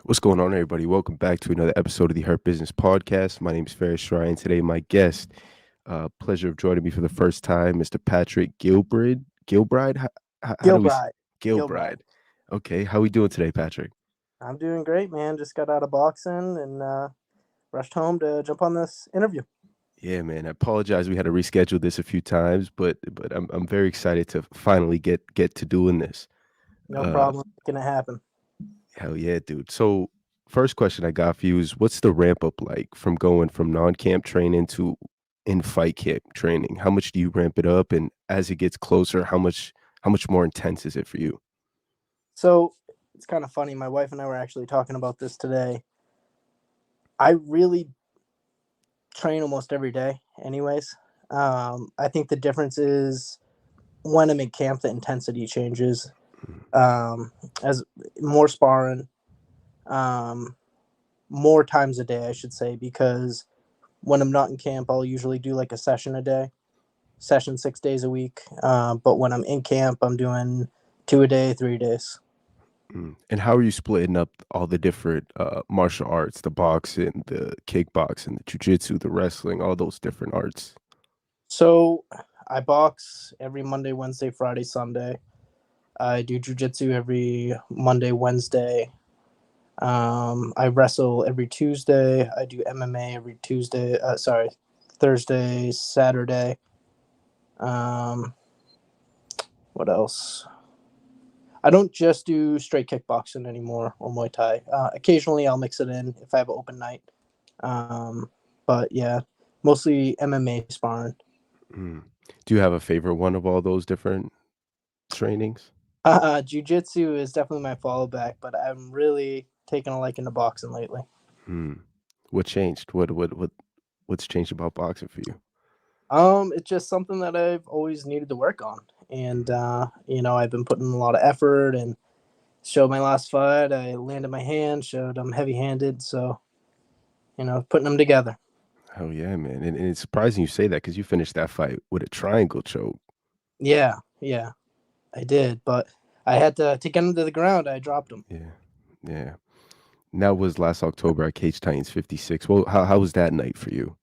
What's going on, everybody? Welcome back to another episode of the Hurt Business Podcast. My name is Ferris Shry, and today my guest, pleasure of joining me for the first time, Mr. Patrick Gilbride. Gilbride? How do we? Gilbride. Gilbride. Gilbride. Okay, how we doing today, Patrick? I'm doing great, man. Just got out of boxing and rushed home to jump on this interview. Yeah, man. I apologize. We had to reschedule this a few times, but I'm very excited to finally get to doing this. No Uh, problem. Making it happen. Hell yeah, dude. So, first question I got for you is, what's the ramp up like from going from non-camp training to in fight camp training? How much do you ramp it up, and as it gets closer, how much more intense is it for you? So it's kind of funny. My wife and I were actually talking about this today. I really train almost every day, anyways. I think the difference is when I'm in camp, the intensity changes. Mm, As more sparring, um, more times a day, I should say, because when I'm not in camp, I'll usually do like a session a day, session 6 days a week. But when I'm in camp, I'm doing two a day, 3 days. And how are you splitting up all the different martial arts, the boxing, the kickboxing, the jujitsu, the wrestling, all those different arts? So I box every Monday, Wednesday, Friday, Sunday. I do jujitsu every Monday, Wednesday. I wrestle every Tuesday. I do MMA every Tuesday. Thursday, Saturday. Um, what else? I don't just do straight kickboxing anymore or Muay Thai. Occasionally, I'll mix it in if I have an open night. Um, but yeah, mostly MMA sparring. Mm. Do you have a favorite one of all those different trainings? Jiu-jitsu is definitely my fallback, but I'm really taking a liking to boxing lately. Mm. What changed? What's changed about boxing for you? It's just something that I've always needed to work on, and I've been putting a lot of effort and showed my last fight. I landed my hand, showed I'm heavy-handed, so putting them together. Oh yeah, man, and it's surprising you say that because you finished that fight with a triangle choke. Yeah, yeah, I did, but I had to get him to the ground. I dropped him. Yeah, yeah. And that was last October at Cage Titans 56. Well, how was that night for you?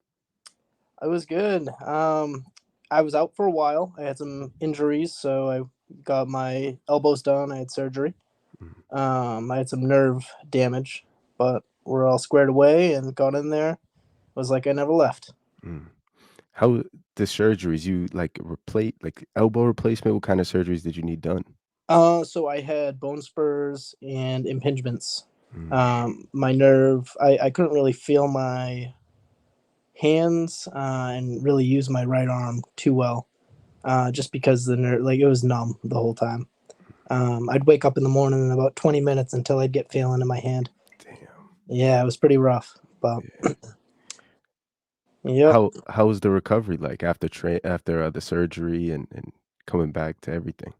It was good. I was out for a while. I had some injuries, so I got my elbows done. I had surgery. Mm, I had some nerve damage, but we're all squared away and got in there. It was like I never left. mm. How the surgeries you like replace like elbow replacement? What kind of surgeries did you need done? So I had bone spurs and impingements. Mm, My nerve, I couldn't really feel my hands and really use my right arm too well, just because the nerve, like it was numb the whole time. I'd wake up in the morning in about 20 minutes until I'd get feeling in my hand. damn. Yeah, it was pretty rough, but Yeah. yep. How was the recovery like after the surgery and coming back to everything?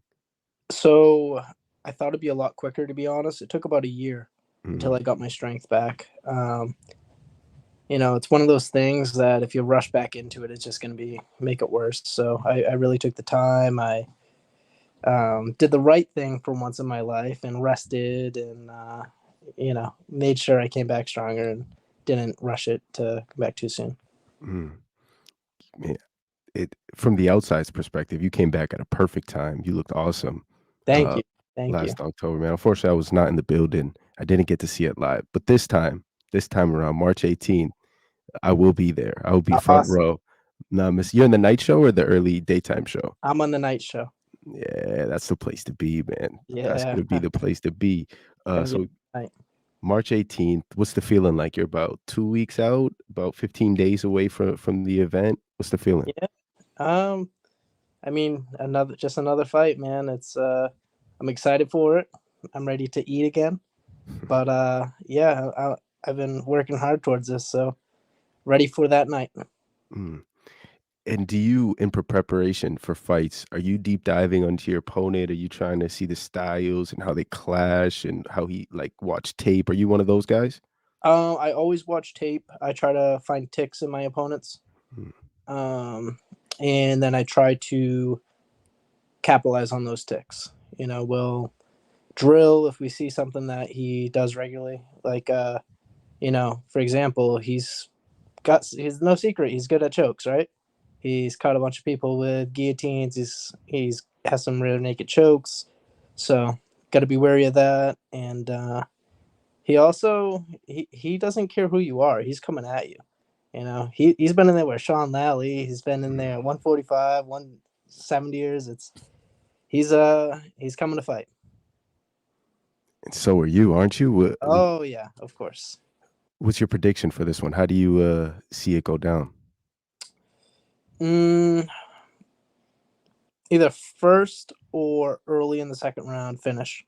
So I thought it'd be a lot quicker, to be honest. It took about a year until I Mm, got my strength back. It's one of those things that if you rush back into it, it's just going to be make it worse. So I really took the time. I did the right thing for once in my life and rested and made sure I came back stronger and didn't rush it to come back too soon. mm. Yeah. It from the outside's perspective, you came back at a perfect time. You looked awesome. Thank uh, you, thank you. Last October, man. Unfortunately, I was not in the building. I didn't get to see it live, but this time around, March 18th, I will be there. I will be front Awesome. row. Nah, miss, you're in the night show or the early daytime show? I'm on the night show. Yeah, that's the place to be, man. That's Yeah, gonna be the place to be. gonna be So night. March 18th, what's the feeling like? You're about 2 weeks out, about 15 days away from the event. What's the feeling? Yeah. Um, I mean, another fight, man. I'm excited for it. I'm ready to eat again. But yeah, I've been working hard towards this, so ready for that night. Mm. And do you, in preparation for fights, are you deep diving onto your opponent? Are you trying to see the styles and how they clash and how he like watch tape? Are you one of those guys? I always watch tape. I try to find ticks in my opponents, Mm, um, and then I try to capitalize on those ticks. We'll drill if we see something that he does regularly. Like, for example, he's no secret. He's good at chokes, right? He's caught a bunch of people with guillotines. He's has some rear naked chokes, so got to be wary of that. And he also he doesn't care who you are. He's coming at you. He's been in there with Sean Lally. He's been in Mm. there 145, 170 years. He's coming to fight. And so are you, aren't you? Oh yeah, of course. What's your prediction for this one? How do you see it go down? Mm, Either first or early in the second round finish.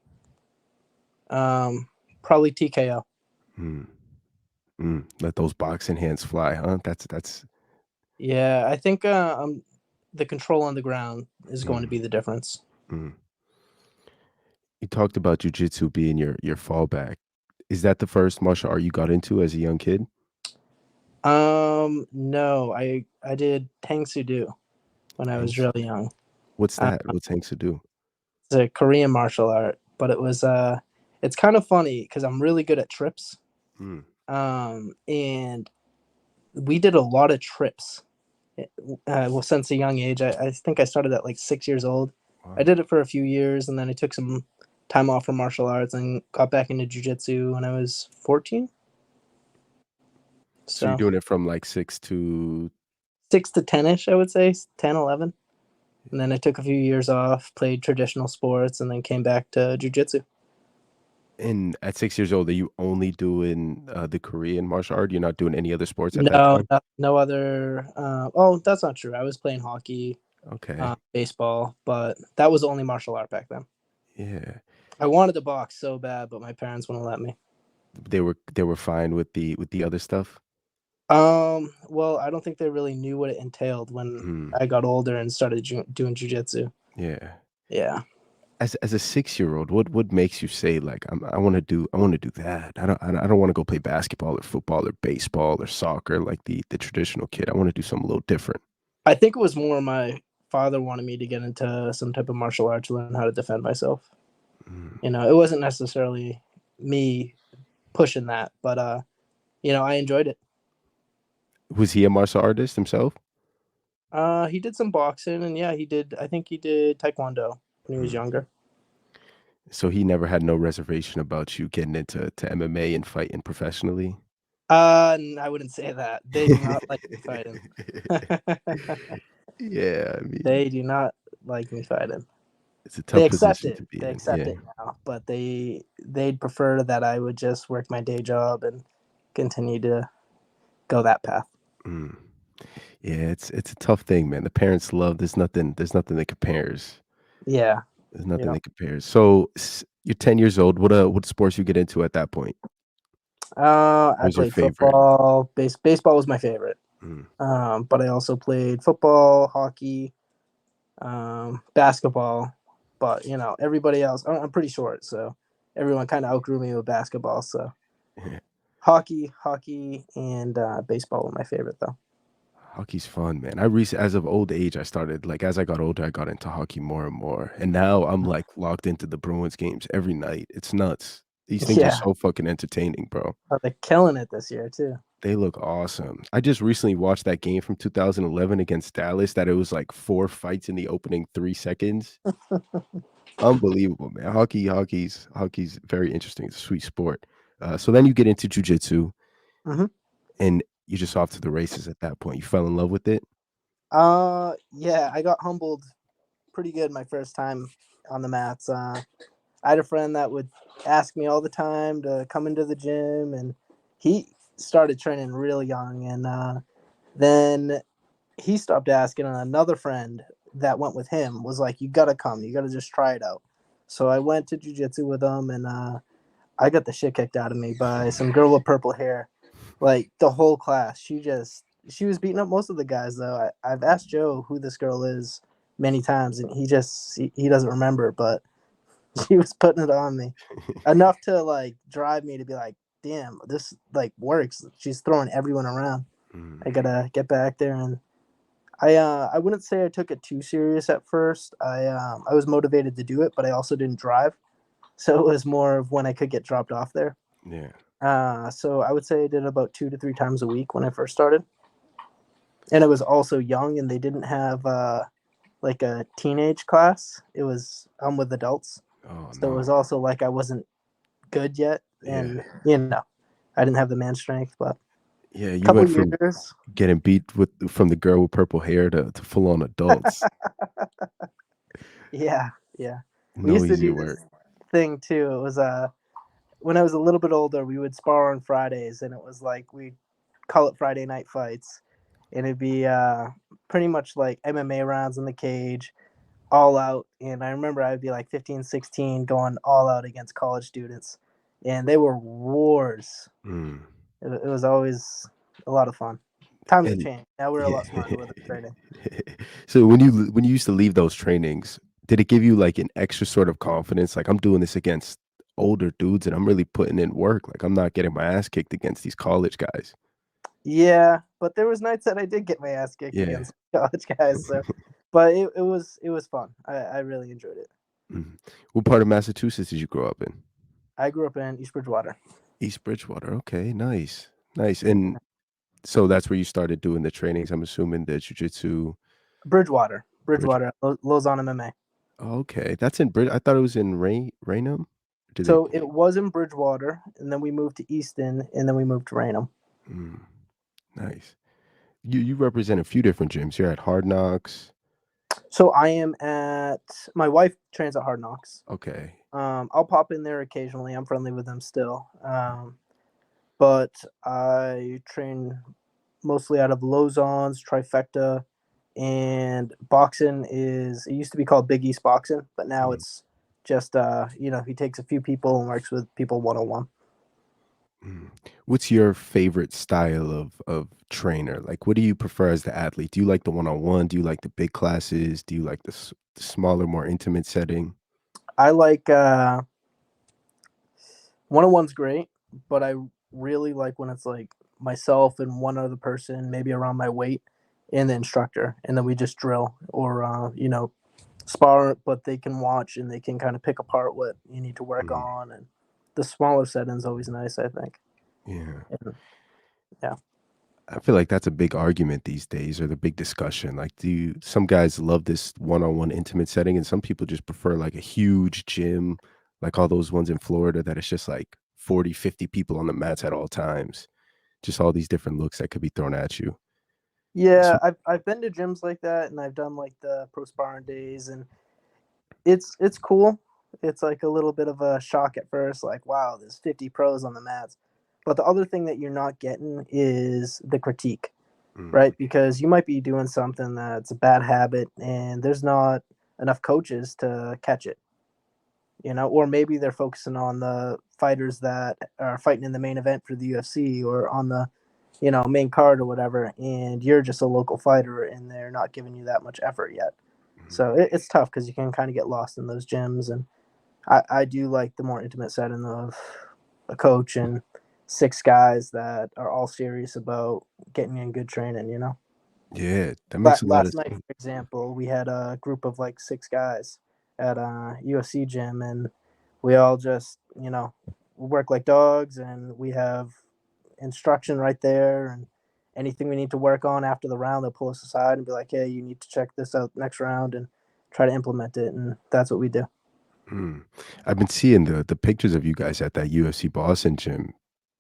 Probably TKO. Mm. Let those boxing hands fly, huh? That's. Yeah, I think the control on the ground is going to Mm, be the difference. mm. You talked about jujitsu being your fallback. Is that the first martial art you got into as a young kid? No, I did Tang Soo Do when I was Thanks. really young. What's Uh, that? What's Hanks to do? it's a Korean martial art, but it's kind of funny because I'm really good at trips. Mm, And we did a lot of trips. Well, since a young age, I think I started at like 6 years old. I wow. did it for a few years, and then I took some time off from martial arts and got back into jujitsu when I was 14. So you're So doing it from like 6 to 6 to 10ish, I would say 10, 11. And then I took a few years off, played traditional sports, and then came back to jujitsu. and at 6 years old, are you only doing, the Korean martial art? You're not doing any other sports at that No, time? no other. Oh, that's not true. I was playing hockey, Okay. baseball, but that was the only martial art back then. Yeah. I wanted to box so bad, but my parents wouldn't let me. They were fine with the other stuff? Well, I don't think they really knew what it entailed when Mm, I got older and started doing jujitsu. yeah. Yeah. As a six-year-old, what makes you say, like, I wanna do that. I don't wanna go play basketball or football or baseball or soccer like the traditional kid. I wanna do something a little different. I think it was more my father wanted me to get into some type of martial art to learn how to defend myself. Mm. It wasn't necessarily me pushing that, but I enjoyed it. Was he a martial artist himself? He did some boxing, and yeah, I think he did taekwondo when he was Mm. younger. So he never had no reservation about you getting into MMA and fighting professionally? I wouldn't say that. They do not like me fighting. Yeah, I mean, They do not like me fighting. it's a They tough accept position it. to be They in, accept yeah. it now, but they'd prefer that I would just work my day job and continue to go that path. Mm. Yeah, it's a tough thing, man. The parents love there's nothing that compares. Yeah. There's nothing Yeah. that compares. So, you're 10 years old. What sports you get into at that point? What I was your played favorite? football. Baseball was my favorite. Mm, But I also played football, hockey, basketball. But everybody else, I'm pretty short, so everyone kind of outgrew me with basketball. So yeah. hockey, and baseball were my favorite though. Hockey's fun, man. As of old age, I started like, as I got older, I got into hockey more and more, and now I'm, like, locked into the Bruins games every night. It's nuts. These things are Yeah, so fucking entertaining, bro. they're killing it this year too. They look awesome. I just recently watched that game from 2011 against Dallas that it was, like, 4 fights in the opening 3 seconds. Unbelievable, man. Hockey's very interesting. It's a sweet sport. So then you get into jujitsu, Hmm. and you're just off to the races at that point. You fell in love with it? Yeah, I got humbled pretty good my first time on the mats. I had a friend that would ask me all the time to come into the gym, and he started training real young, and then he stopped asking, and another friend that went with him was like, "You gotta come, you gotta just try it out." So I went to jujitsu with him, and I got the shit kicked out of me by some girl with purple hair. Like the whole class, she was beating up most of the guys though. I've asked Joe who this girl is many times, and he doesn't remember, but she was putting it on me enough to like drive me to be like, damn, this like works. She's throwing everyone around. Mm, I gotta get back there. And I wouldn't say I took it too serious at first. I was motivated to do it, but I also didn't drive, so it was more of when I could get dropped off there. yeah. So I would say I did about 2 to 3 times a week when I first started, and it was also young, and they didn't have like a teenage class. It was with adults, Oh so it was no. also like I wasn't good yet, Yeah. and I didn't have the man strength. But Yeah, a you couple went from years, getting beat with from the girl with purple hair to full on adults. yeah, yeah. We No used to easy do work. this thing too. It was when I was a little bit older, we would spar on Fridays, and it was like we call it Friday night fights, and it'd be pretty much like MMA rounds in the cage, all out. And I remember I'd be like 15, 16, going all out against college students, and they were wars. Mm. It was always a lot of fun. Times have And changed. Now we're a yeah. lot smarter with our training. So when you used to leave those trainings, did it give you like an extra sort of confidence? Like I'm doing this against older dudes and I'm really putting in work. Like I'm not getting my ass kicked against these college guys. Yeah, but there was nights that I did get my ass kicked Yeah. against college guys. So, but it was fun. I really enjoyed it. Mhm. What part of Massachusetts did you grow up in? I grew up in East Bridgewater. East Bridgewater. Okay, nice. Nice. And so that's where you started doing the trainings. I'm assuming the jujitsu Bridgewater, bridge. Lozon MMA. Okay. That's in Bridge. I thought it was in Raynham. Did they So it was in Bridgewater, and then we moved to Easton, and then we moved to Raynham. mm, nice. You represent a few different gyms. You're at Hard Knocks. So I am at my wife trains at Hard Knocks. Okay. I'll pop in there occasionally. I'm friendly with them still. But I train mostly out of Lozon's Trifecta, and boxing is it used to be called Big East Boxing, but now Mm, it's just he takes a few people and works with people one on one. mm. What's your favorite style of trainer? Like, what do you prefer as the athlete? Do you like the one-on-one? Do you like the big classes? Do you like the smaller, more intimate setting? I like one on one's great, but I really like when it's like myself and one other person, maybe around my weight, and the instructor, and then we just drill or spar, but they can watch and they can kind of pick apart what you need to work Mm, on. And the smaller setting's always nice, I think. yeah. And, yeah. I feel like that's a big argument these days or the big discussion. Like, some guys love this one-on-one intimate setting and some people just prefer like a huge gym, like all those ones in Florida that it's just like 40, 50 people on the mats at all times. Just all these different looks that could be thrown at you. Yeah, So, I've been to gyms like that, and I've done like the pro sparring days, and it's cool. It's like a little bit of a shock at first, like wow, there's 50 pros on the mats. But the other thing that you're not getting is the critique, mm, right? Because you might be doing something that's a bad habit, and there's not enough coaches to catch it, or maybe they're focusing on the fighters that are fighting in the main event for the UFC or on the main card or whatever, and you're just a local fighter and they're not giving you that much effort yet. mm. So it's tough because you can kind of get lost in those gyms. And I do like the more intimate setting of a coach and six guys that are all serious about getting in good training. Yeah, that makes a lot of Last night, sense. for example, we had a group of like six guys at a UFC gym, and we all just work like dogs, and we have instruction right there, and anything we need to work on after the round, they'll pull us aside and be like, "Hey, you need to check this out next round," and try to implement it, and that's what we do. Mm. I've been seeing the pictures of you guys at that UFC Boston gym.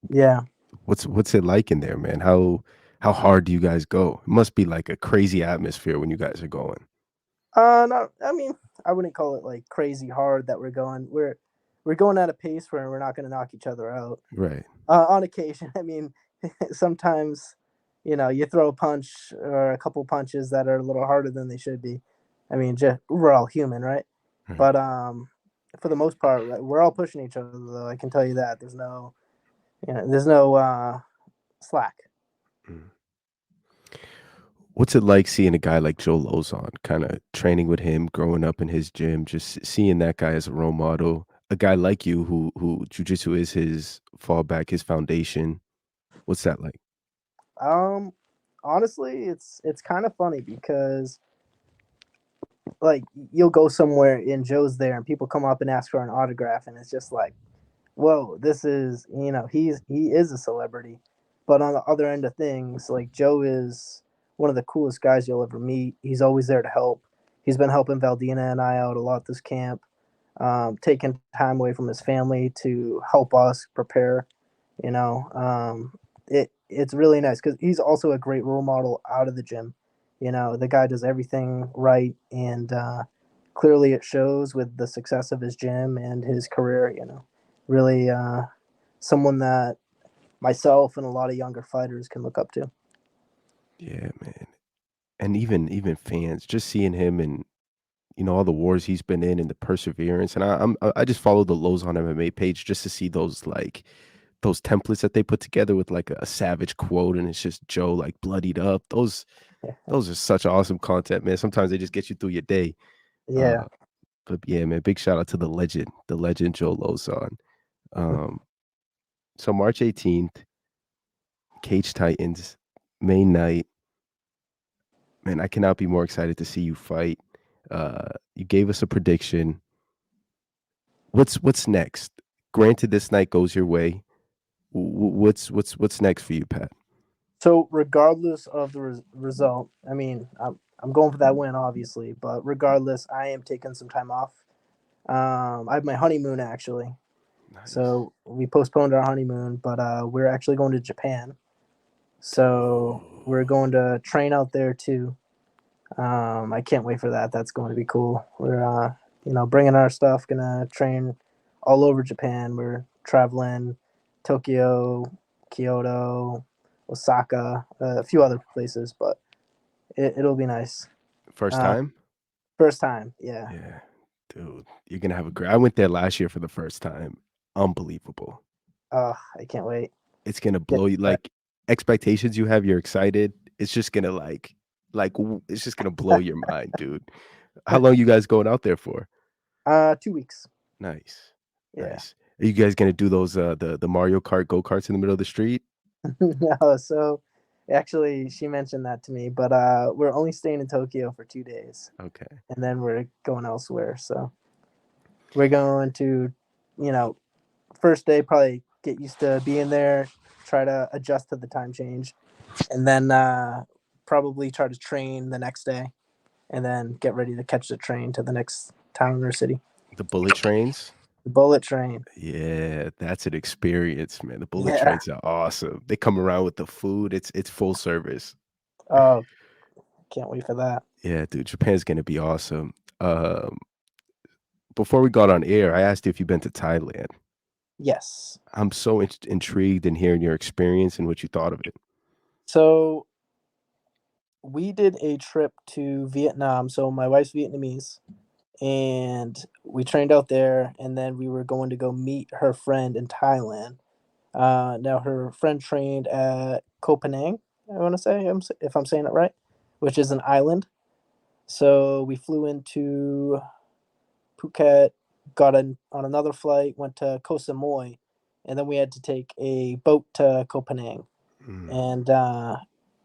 Yeah. What's it like in there, man? How hard do you guys go? It must be like a crazy atmosphere when you guys are going. No, I mean, I wouldn't call it like crazy hard that we're going. We're going at a pace where we're not going to knock each other out. Right, On occasion, I mean, sometimes, you throw a punch or a couple punches that are a little harder than they should be. I mean, we're all human, right? right. But for the most part, like, we're all pushing each other. Though I can tell you that there's no slack. Mm. What's it like seeing a guy like Joe Lozon, kinda training with him, growing up in his gym, just seeing that guy as a role model, a guy like you who jujitsu is his fallback, his foundation. What's that like? Um, Honestly, it's kind of funny because like you'll go somewhere and Joe's there and people come up and ask for an autograph and it's just like whoa, this is, he is a celebrity. But on the other end of things, like Joe is one of the coolest guys you'll ever meet. He's always there to help. He's been helping Valdina and I out a lot this camp, taking time away from his family to help us prepare. You know, it's really nice because he's also a great role model out of the gym. The guy does everything right, and clearly it shows with the success of his gym and his career. Really someone that myself and a lot of younger fighters can look up to. Yeah, man. And even fans, just seeing him and all the wars he's been in and the perseverance. And I just follow the Lows on MMA page just to see those templates that they put together with like a savage quote, and it's just Joe like bloodied up. Those are such awesome content, man. Sometimes they just get you through your day. Yeah. Uh, but yeah, man, big shout out to the legend Joe Lozon. Um, so March 18th, Cage Titans, main night. Man, I cannot be more excited to see you fight. You gave us a prediction. What's next? Granted, this night goes your way. What's next for you, Pat? So regardless of the result, I mean, I'm going for that win, obviously. But regardless, I am taking some time off. I have my honeymoon actually, Nice. so we postponed our honeymoon, but we're actually going to Japan. So we're Oh, going to train out there too. I can't wait for that. That's going to be cool. We're bringing our stuff, gonna train all over Japan. We're traveling Tokyo, Kyoto, Osaka, a few other places, but it'll be nice. first Uh, time? First time, yeah. Yeah, dude, you're gonna have a great. I went there last year for the first time. Unbelievable. I can't wait. It's gonna Get blow you like expectations you have. You're excited. It's just gonna it's just gonna blow your mind, dude. How long you guys going out there for? 2 weeks. Nice, Yeah. nice. Are you guys gonna do those the Mario Kart go karts in the middle of the street? No, so actually, she mentioned that to me, but we're only staying in Tokyo for 2 days, Okay. and then we're going elsewhere. So we're going to, you know, first day probably get used to being there, try to adjust to the time change, and then probably try to train the next day, and then get ready to catch the train to the next town or city. The bullet trains? The bullet train. Yeah, that's an experience, man. The bullet Yeah. trains are awesome. They come around with the food. It's full service. Oh, can't wait for that. Yeah, dude, Japan's gonna be awesome. Before we got on air, I asked you if you've been to Thailand. Yes. I'm so intrigued in hearing your experience and what you thought of it. So we did a trip to Vietnam. So my wife's Vietnamese, and we trained out there, and then we were going to go meet her friend in Thailand. Now her friend trained at Koh Phangan, I want to say, if I'm saying it right, which is an island. So we flew into Phuket, got on another flight, went to Koh Samui, and then we had to take a boat to Koh Phangan. Mm, And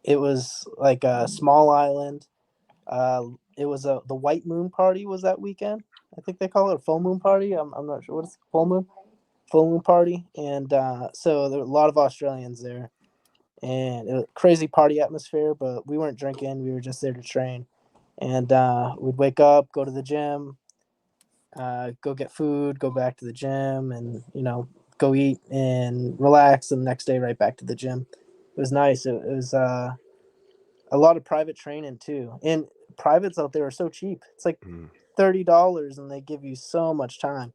it was like a small island. It was the White Moon Party was that weekend. I think they call it a full moon party. I'm not sure what it's full moon party, and so there were a lot of Australians there, and it was crazy party atmosphere. But we weren't drinking; we were just there to train. And we'd wake up, go to the gym, go get food, go back to the gym, and go eat and relax. And the next day, right back to the gym. It was nice. It was a lot of private training too, and privates out there are so cheap. It's like mm. $30, and they give you so much time.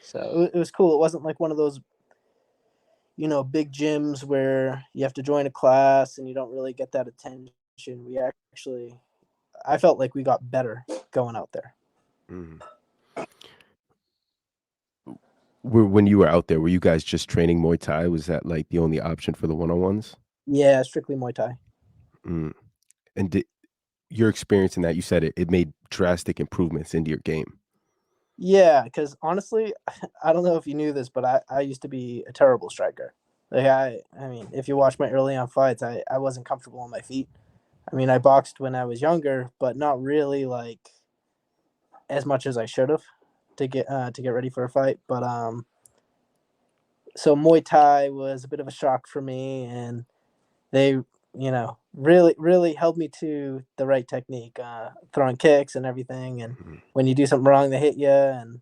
So it was cool. It wasn't like one of those big gyms where you have to join a class and you don't really get that attention. We actually, I felt like we got better going out there. Mm. When you were out there, were you guys just training Muay Thai? Was that like the only option for the one-on-ones? Yeah, strictly Muay Thai. Mm. And your experience in that, you said it made drastic improvements into your game. Yeah, because honestly, I don't know if you knew this, but I used to be a terrible striker. Like I mean, if you watch my early on fights, I wasn't comfortable on my feet. I mean, I boxed when I was younger, but not really like as much as I should have to get ready for a fight. But So Muay Thai was a bit of a shock for me, and they, really held me to the right technique, throwing kicks and everything. And Mhm, when you do something wrong, they hit you, and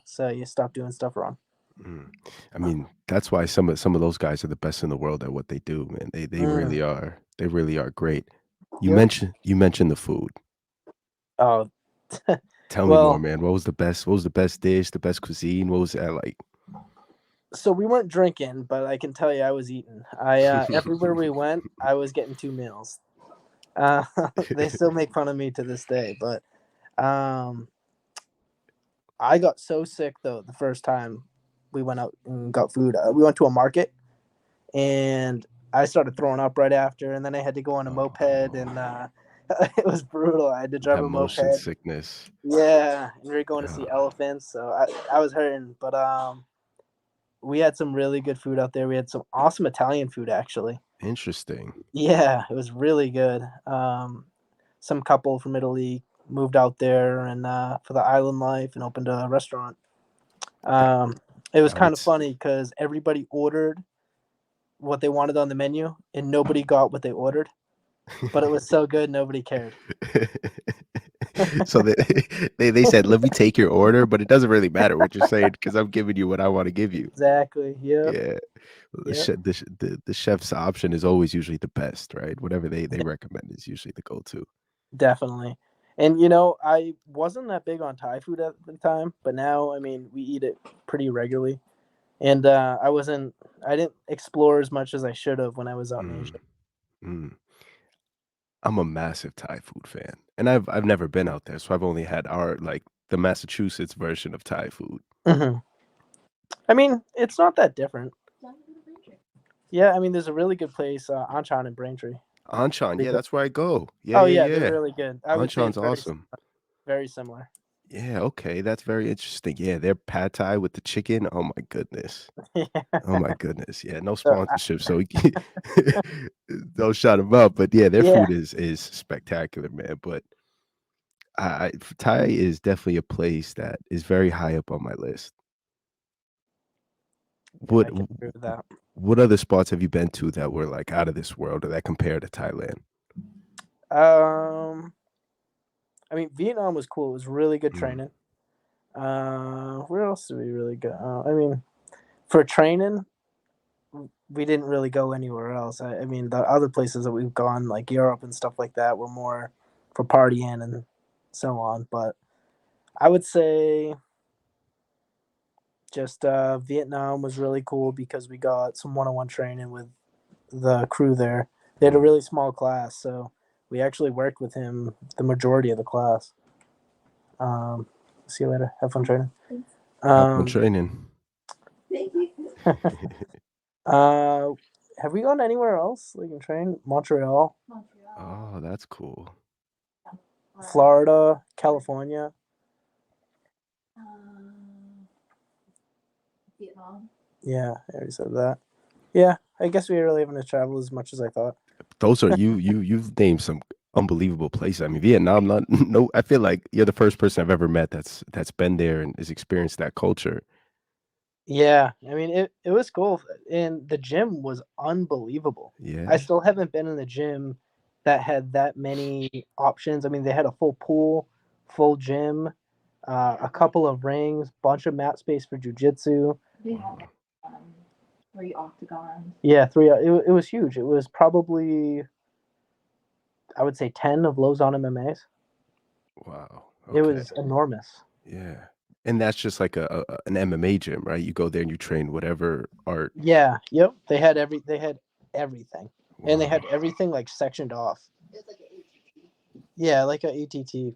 so you stop doing stuff wrong. mhm. I mean, that's why some of those guys are the best in the world at what they do, man. They Mm, really are. They really are great. yep. You mentioned the food. Oh, Tell me more, well, man. What was the best dish, the best cuisine? What was that like? so we weren't drinking, but I can tell you I was eating. Everywhere we went, I was getting 2 meals. Uh, they still make fun of me to this day, but um, I got so sick though the first time we went out and got food. We went to a market and I started throwing up right after, and then I had to go on a moped, Oh, and it was brutal. I had to drive that a moped. motion sickness. Yeah, and we were going to see Ah, elephants, so I was hurting. But we had some really good food out there. We had some awesome Italian food actually. interesting. Yeah, it was really good. Some couple from Italy moved out there and for the island life and opened a restaurant. That Um, it was I would kind of s funny because everybody ordered what they wanted on the menu and nobody got what they ordered, but it was so good nobody cared. So they said, "Let me take your order," but it doesn't really matter what you're saying because 'cause I'm giving you what I wanna give you. Exactly. Yep. Yeah. Yep. The chef's option is always usually the best, right? Whatever they recommend is usually the go-to. Definitely. And I wasn't that big on Thai food at the time, but now I mean we eat it pretty regularly. And I didn't explore as much as I should have when I was out in Asia. Mm, mm. I'm a massive Thai food fan, and I've never been out there, so I've only had the Massachusetts version of Thai food. Hmm. I mean, it's not that different. Yeah, I mean, there's a really good place, Anchan in Braintree. Anchan, Pretty yeah, good. that's where I go. Yeah, Oh yeah, yeah, they're yeah. really good. I would say Anchan's it's awesome. very similar. Yeah, okay, that's very interesting. Yeah, their pad thai with the chicken, oh my goodness. Yeah. Oh my goodness. Yeah, no So sponsorship, so we don't shout them out, but yeah, their yeah, food is spectacular, man, but Thai is definitely a place that is very high up on my list. yeah, What I can agree with that. what other spots have you been to that were, like, out of this world or that compare to Thailand? Um, I mean, Vietnam was cool. It was really good Mm, training. Where else did we really go? I mean, for training, we didn't really go anywhere else. I mean, the other places that we've gone, like Europe and stuff like that, were more for partying and so on. But I would say just Vietnam was really cool because we got some one-on-one training with the crew there. They had a mm. really small class, so we actually worked with him the majority of the class. Um, See you later. Have fun training. Have fun Um, training. uh, have we gone anywhere else? Like in train? Montreal, Oh, that's cool. Florida, California. Yeah, I already said that. Yeah, I guess we really haven't traveled as much as I thought. Those are you've named some unbelievable places. I mean, Vietnam, not no I feel like you're the first person I've ever met that's been there and has experienced that culture. Yeah, I mean it was cool, and the gym was unbelievable. I Yeah. still haven't been in the gym that had that many options. I mean, they had a full pool, full gym, a couple of rings, bunch of mat space for jujitsu. Wow. Yeah, three. It was huge. It was probably I would say 10 of Lozon MMAs. Wow. It Okay. was enormous. Yeah. And that's just like an MMA gym, right? You go there and you train whatever art. Yeah, yep. They had everything, and they had Wow. everything like sectioned off. Yeah, like a ATT,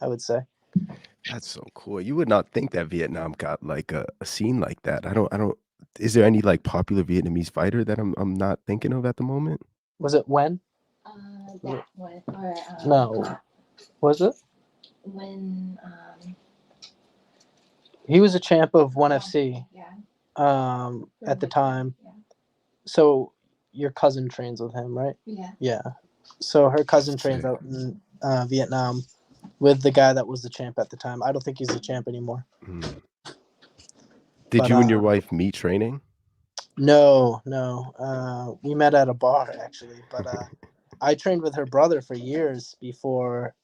I would say. That's so cool. You would not think that Vietnam got like a scene like that. I don't is there any like popular Vietnamese fighter that I'm not thinking of at the moment? Was it when? No, was it? He was a champ of ONE FC. At the time. So your cousin trains with him, right? Yeah. So her cousin trains Sick. out in Vietnam with the guy that was the champ at the time. I don't think he's the champ anymore. Mm. Did But you and your wife meet training? No, no. We met at a bar actually, but I trained with her brother for years before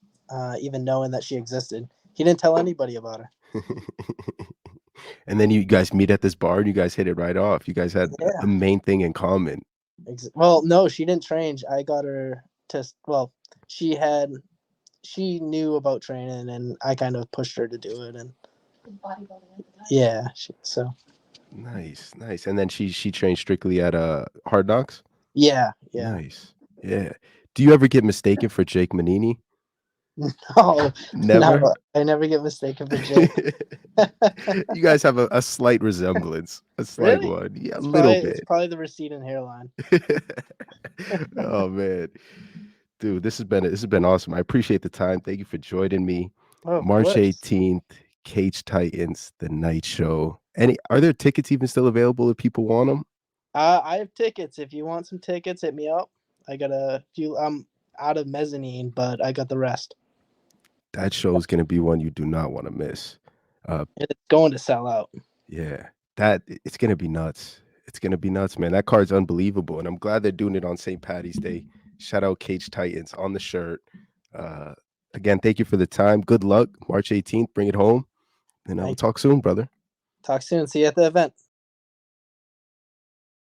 even knowing that she existed. He didn't tell anybody about her. And then you guys meet at this bar and you guys hit it right off. You guys had a Yeah. main thing in common. Well, no, she didn't train. I got her to. Well, she had. She knew about training, and I kind of pushed her to do it. And yeah, so Nice, nice. And then she trained strictly at Hard Knocks? yeah, yeah. Nice. Yeah. Do you ever get mistaken for Jake Manini? No, Never? no, I never get mistaken for Jake. You guys have a slight resemblance, a slight Really? one. Yeah, a It's little probably it's bit. probably the receding hairline. Oh man. Dude, this has been awesome. I appreciate the time. Thank you for joining me. Oh, of March course. 18th, Cage Titans, the night show. Any are there tickets even still available if people want them? I have tickets. If you want some tickets, hit me up. I got a few. I'm out of mezzanine, but I got the rest. That show is gonna be one you do not want to miss. And it's going to sell out. Yeah, it's gonna be nuts. It's gonna be nuts, man. That card's unbelievable, and I'm glad they're doing it on St. Patty's Day. Shout out Cage Titans on the shirt. Uh, Again, thank you for the time. Good luck, March 18th. Bring it home, and we'll Thank you. talk soon, brother. Talk soon. See you at the event.